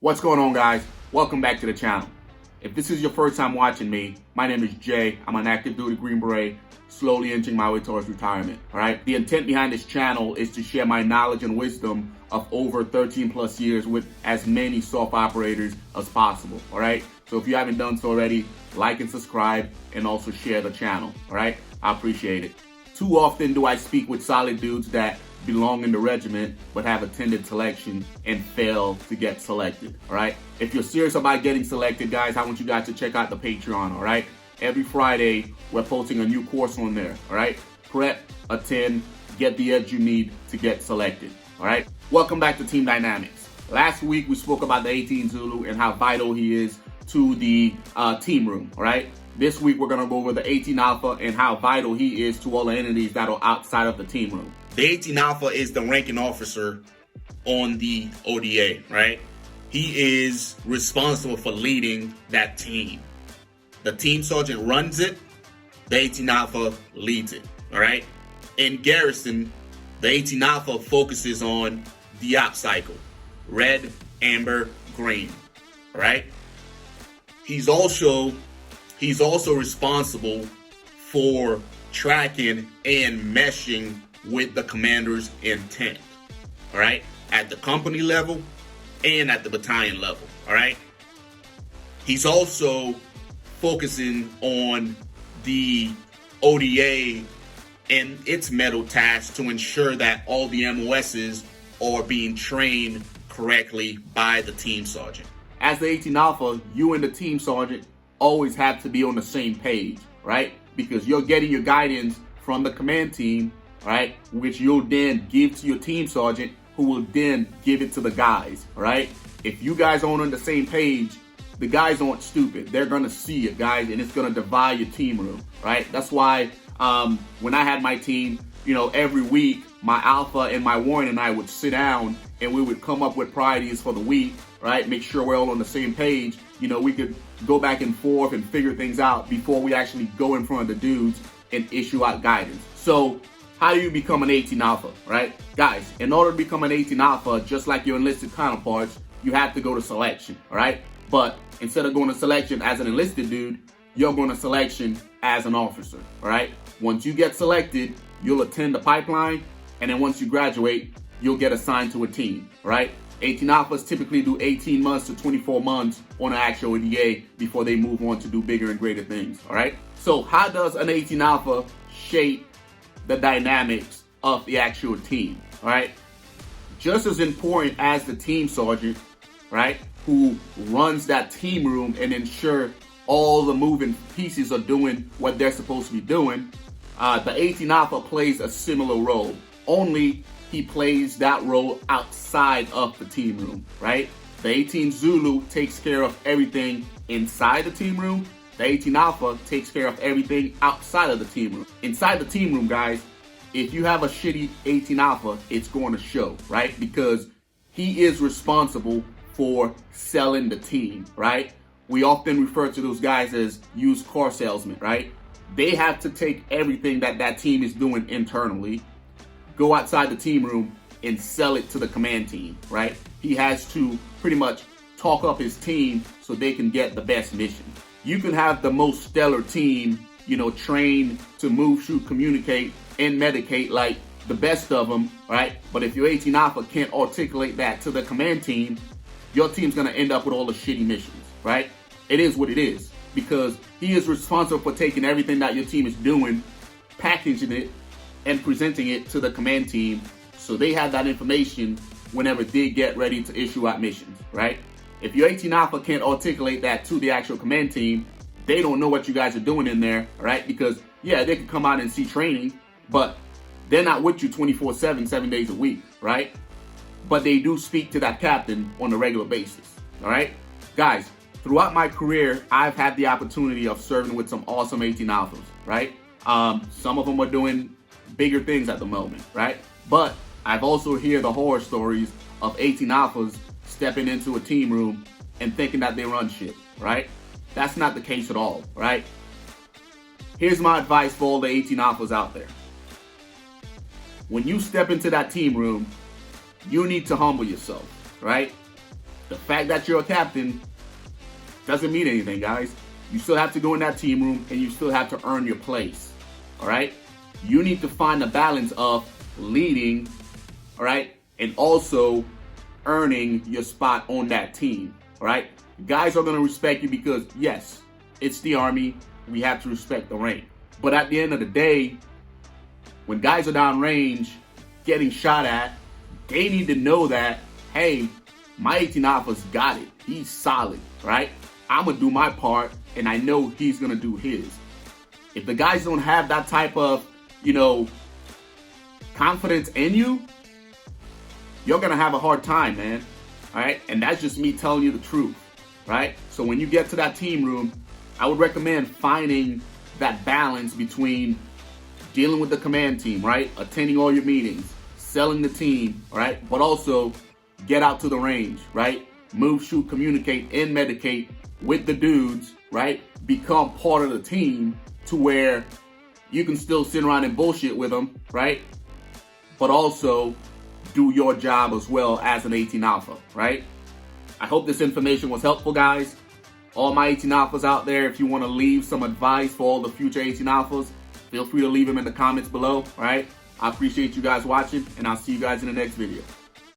What's going on, guys? Welcome back to the channel. If this is your first time watching me, my name is Jay. I'm an Active Duty Green Beret, slowly inching my way towards retirement, all right? The intent behind this channel is to share my knowledge and wisdom of over 13 plus years with as many soft operators as possible, all right? So if you haven't done so already, like and subscribe and also share the channel, all right? I appreciate it. Too often do I speak with solid dudes that belong in the regiment but have attended selection and fail to get selected, all right? If you're serious about getting selected, guys, I want you guys to check out the Patreon, all right? Every Friday, we're posting a new course on there, all right? Prep, attend, get the edge you need to get selected, all right? Welcome back to Team Dynamics. Last week, we spoke about the 18 Zulu and how vital he is to the team room, all right? This week, we're gonna go over the 18 Alpha and how vital he is to all the entities that are outside of the team room. The 18 Alpha is the ranking officer on the ODA, right? He is responsible for leading that team. The team sergeant runs it, the 18 Alpha leads it, all right? In garrison, the 18 Alpha focuses on the op cycle, red, amber, green, all right? He's also responsible for tracking and meshing with the commander's intent, all right? At the company level and at the battalion level, all right? He's also focusing on the ODA and its medal tasks to ensure that all the MOSs are being trained correctly by the team sergeant. As the 18 Alpha, you and the team sergeant always have to be on the same page, right? Because you're getting your guidance from the command team, right? Which you'll then give to your team sergeant, who will then give it to the guys, all right? If you guys aren't on the same page, the guys aren't stupid. They're gonna see it, guys, and it's gonna divide your team room, right? That's why when I had my team, you know, every week, my Alpha and my Warren and I would sit down and we would come up with priorities for the week, right? Make sure we're all on the same page. You know, we could go back and forth and figure things out before we actually go in front of the dudes and issue out guidance. So how do you become an 18 Alpha, right? Guys, in order to become an 18 Alpha, just like your enlisted counterparts, you have to go to selection, all right? But instead of going to selection as an enlisted dude, you're going to selection as an officer, all right? Once you get selected, you'll attend the pipeline, and then once you graduate, you'll get assigned to a team, all right? 18 Alphas typically do 18 months to 24 months on an actual ODA before they move on to do bigger and greater things, all right? So how does an 18 Alpha shape the dynamics of the actual team, all right? Just as important as the team sergeant, right, who runs that team room and ensure all the moving pieces are doing what they're supposed to be doing, the 18 Alpha plays a similar role, only he plays that role outside of the team room, right? The 18 Zulu takes care of everything inside the team room. The 18 Alpha takes care of everything outside of the team room. Inside the team room, guys, if you have a shitty 18 Alpha, it's going to show, right? Because he is responsible for selling the team, right? We often refer to those guys as used car salesmen, right? They have to take everything that team is doing internally, go outside the team room and sell it to the command team, right? He has to pretty much talk up his team so they can get the best mission. You can have the most stellar team, you know, trained to move, shoot, communicate, and medicate like the best of them, right? But if your 18 Alpha can't articulate that to the command team, your team's gonna end up with all the shitty missions, right? It is what it is, because he is responsible for taking everything that your team is doing, packaging it, and presenting it to the command team so they have that information whenever they get ready to issue out missions, right? If your 18 Alpha can't articulate that to the actual command team, they don't know what you guys are doing in there, right? Because, yeah, they can come out and see training, but they're not with you 24/7, 7 days a week, right? But they do speak to that captain on a regular basis, all right? Guys, throughout my career, I've had the opportunity of serving with some awesome 18 Alphas, right? Some of them are doing bigger things at the moment, right? But I've also heard the horror stories of 18 Alphas stepping into a team room and thinking that they run shit, right? That's not the case at all, right? Here's my advice for all the 18 Alphas out there. When you step into that team room, you need to humble yourself, right? the fact that you're a captain doesn't mean anything, guys. You still have to go in that team room and you still have to earn your place. All right? You need to find the balance of leading, all right, and also earning your spot on that team. All right? Guys are going to respect you because, yes, it's the Army. We have to respect the rank. But at the end of the day, when guys are downrange, getting shot at, they need to know that, hey, my 18 Alpha's got it. He's solid, right? I'm going to do my part, and I know he's going to do his. If the guys don't have that type of, confidence in you, you're going to have a hard time, man. All right? And that's just me telling you the truth, right? So when you get to that team room, I would recommend finding that balance between dealing with the command team, right? Attending all your meetings, selling the team, all right? But also get out to the range, right? Move, shoot, communicate, and medicate with the dudes, right? Become part of the team to where you can still sit around and bullshit with them, right? But also do your job as well as an 18 Alpha, right? I hope this information was helpful, guys. All my 18 Alphas out there, if you want to leave some advice for all the future 18 Alphas, feel free to leave them in the comments below, all right? I appreciate you guys watching, and I'll see you guys in the next video.